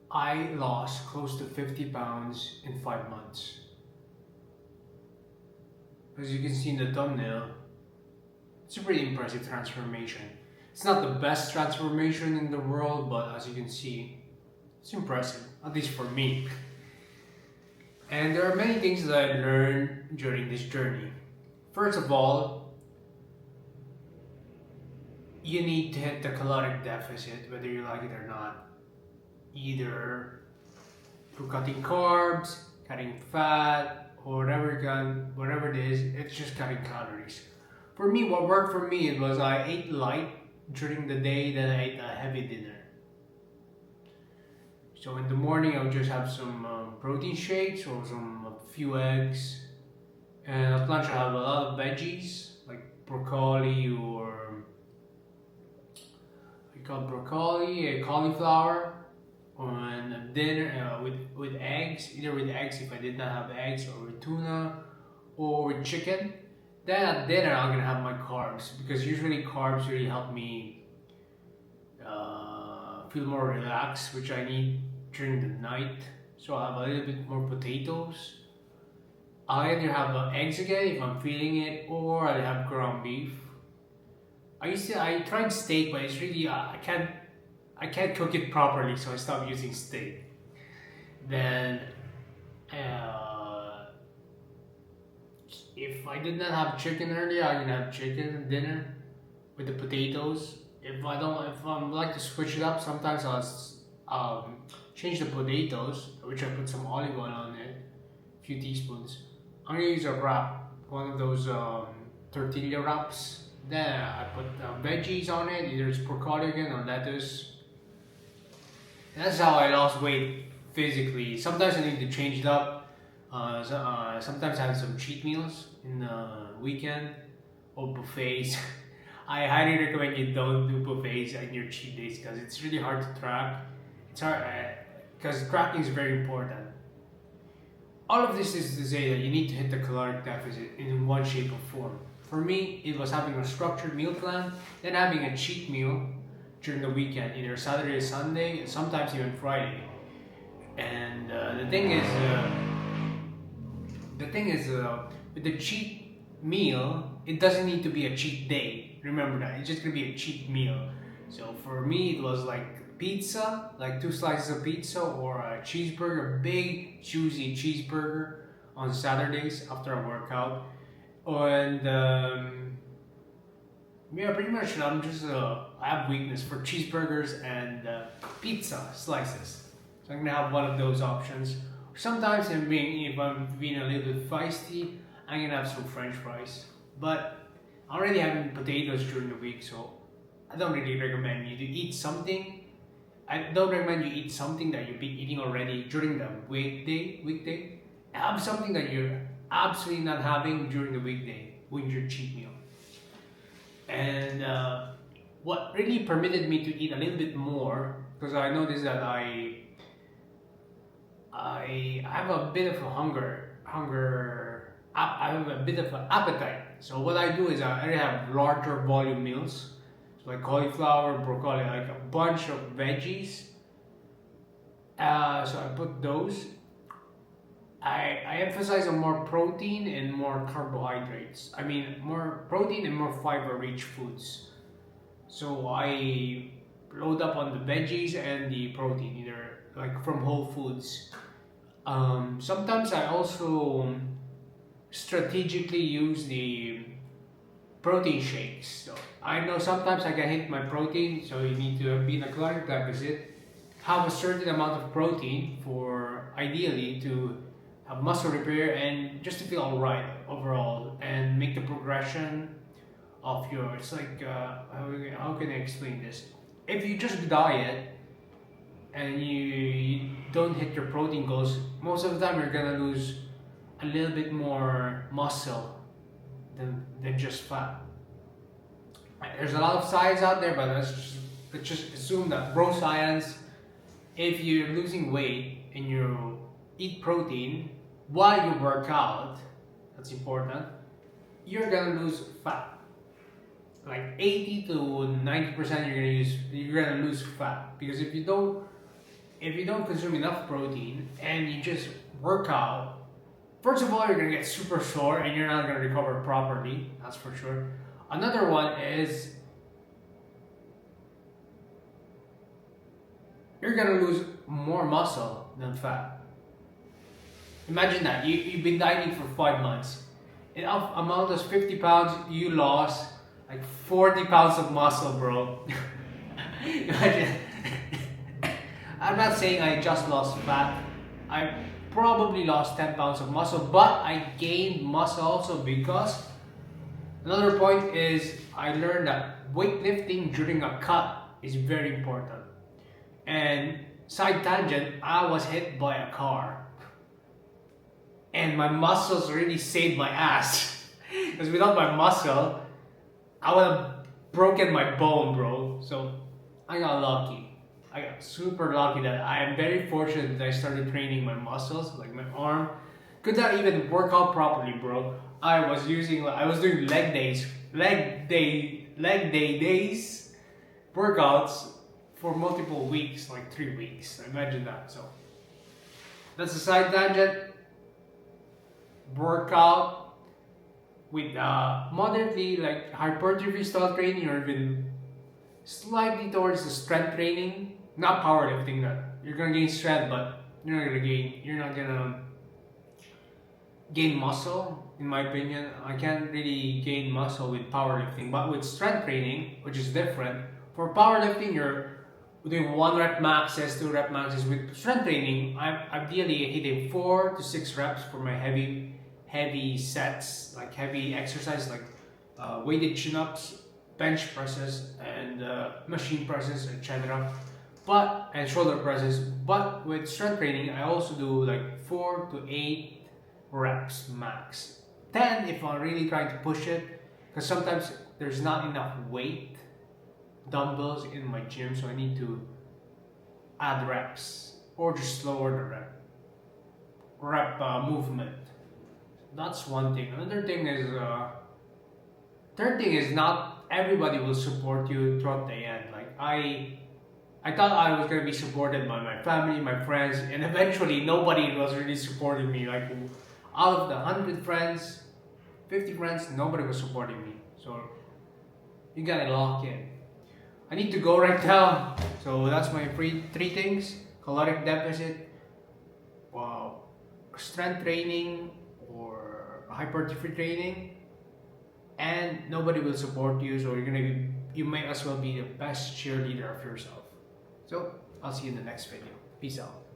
I lost close to 50 pounds in 5 months. As you can see in the thumbnail, it's a pretty impressive transformation. It's not the best transformation in the world, but as you can see, it's impressive, at least for me. And there are many things that I learned during this journey. First of all, you need to hit the caloric deficit whether you like it or not. Either through cutting carbs, cutting fat, or whatever it is, it's just cutting calories. For me, what worked for me it was I ate light during the day, then I ate a heavy dinner. So in the morning, I would just have some protein shakes or some a few eggs, and at lunch I have a lot of veggies like broccoli or we call broccoli, cauliflower, on a dinner with eggs, either with eggs if I did not have eggs, or with tuna, or with chicken. Then at dinner I'm gonna have my carbs because usually carbs really help me feel more relaxed, which I need during the night. So I'll have a little bit more potatoes. I'll either have eggs again if I'm feeling it, or I'll have ground beef. I tried steak, but it's really I can't cook it properly, so I stopped using steak. Then, uh, if I did not have chicken earlier, I can have chicken dinner with the potatoes. If I'm like to switch it up, sometimes change the potatoes, which I put some olive oil on it, a few teaspoons. I'm gonna use a wrap, one of those tortilla wraps. Then I put veggies on it, either it's broccoli again or lettuce. That's how I lost weight physically. Sometimes I need to change it up. Sometimes I have some cheat meals in the weekend or buffets. I highly recommend you don't do buffets in your cheat days because it's really hard to track. It's hard because tracking is very important. All of this is to say that you need to hit the caloric deficit in one shape or form. For me, it was having a structured meal plan, then having a cheat meal during the weekend, either Saturday, Sunday, and sometimes even Friday. And with the cheat meal, it doesn't need to be a cheat day. Remember that it's just gonna be a cheat meal. So for me, it was like pizza, like two slices of pizza, or a cheeseburger, big juicy cheeseburger on Saturdays after a workout, and yeah, pretty much. I have weakness for cheeseburgers and pizza slices, so I'm gonna have one of those options. Sometimes, if I'm being a little bit feisty, I'm gonna have some French fries. But I'm already having potatoes during the week, so I don't really recommend you to eat something. I don't recommend you eat something that you've been eating already during the weekday. Have something that you're absolutely not having during the weekday with your cheat meal. And what really permitted me to eat a little bit more, because I noticed that I have a bit of a I have a bit of an appetite. So what I do is I have larger volume meals, so like cauliflower, broccoli, like a bunch of veggies. So I put those. I emphasize on more protein and more carbohydrates. I mean, more protein and more fiber-rich foods. So I load up on the veggies and the protein, either like from Whole Foods. Sometimes I also strategically use the protein shakes. So I know sometimes I can hit my protein, so you need to be in a caloric deficit, have a certain amount of protein for ideally to have muscle repair and just to feel alright overall and make the progression of your. It's like how can I explain this? If you just diet and you don't hit your protein goals, most of the time you're gonna lose a little bit more muscle than just fat. There's a lot of science out there, but let's just assume that bro science. If you're losing weight and you eat protein while you work out, that's important. You're gonna lose fat. Like 80 to 90% you're gonna lose fat because if you don't if you don't consume enough protein and you just work out, first of all, you're gonna get super sore and you're not gonna recover properly. That's for sure. Another one is you're gonna lose more muscle than fat. Imagine that you've been dieting for 5 months. In amount of 50 pounds, you lost like 40 pounds of muscle, bro. Imagine. I'm not saying I just lost fat. I probably lost 10 pounds of muscle, but I gained muscle also because another point is I learned that weightlifting during a cut is very important. And side tangent, I was hit by a car. And my muscles really saved my ass. Because without my muscle, I would have broken my bone, bro. So I got lucky. I got super lucky that I am very fortunate that I started training my muscles, like my arm. Could not even work out properly, bro. I was doing leg day days, workouts for multiple weeks, like 3 weeks. Imagine that. So that's a side tangent. Workout with moderately like hypertrophy style training or even slightly towards the strength training, not powerlifting. That you're gonna gain strength, but you're not gonna gain muscle. In my opinion, I can't really gain muscle with powerlifting, but with strength training, which is different. For powerlifting, you're doing 1 rep maxes, 2 rep maxes. With strength training, I'm ideally hitting 4 to 6 reps for my heavy sets, like heavy exercise, like weighted chin-ups, bench presses, and machine presses, etc. And shoulder presses. But with strength training, I also do like 4 to 8 reps max. 10 if I'm really trying to push it, because sometimes there's not enough weight dumbbells in my gym, so I need to add reps or just lower the rep movement. That's one thing. Another thing is third thing is not everybody will support you throughout the end. Like I thought I was gonna be supported by my family, my friends, and eventually nobody was really supporting me. Like out of the 100 friends, 50 friends, nobody was supporting me. So you gotta lock in. I need to go right now. So that's my three things: caloric deficit, wow, strength training, or hypertrophy training, and nobody will support you. So you may as well be the best cheerleader of yourself. So I'll see you in the next video. Peace out.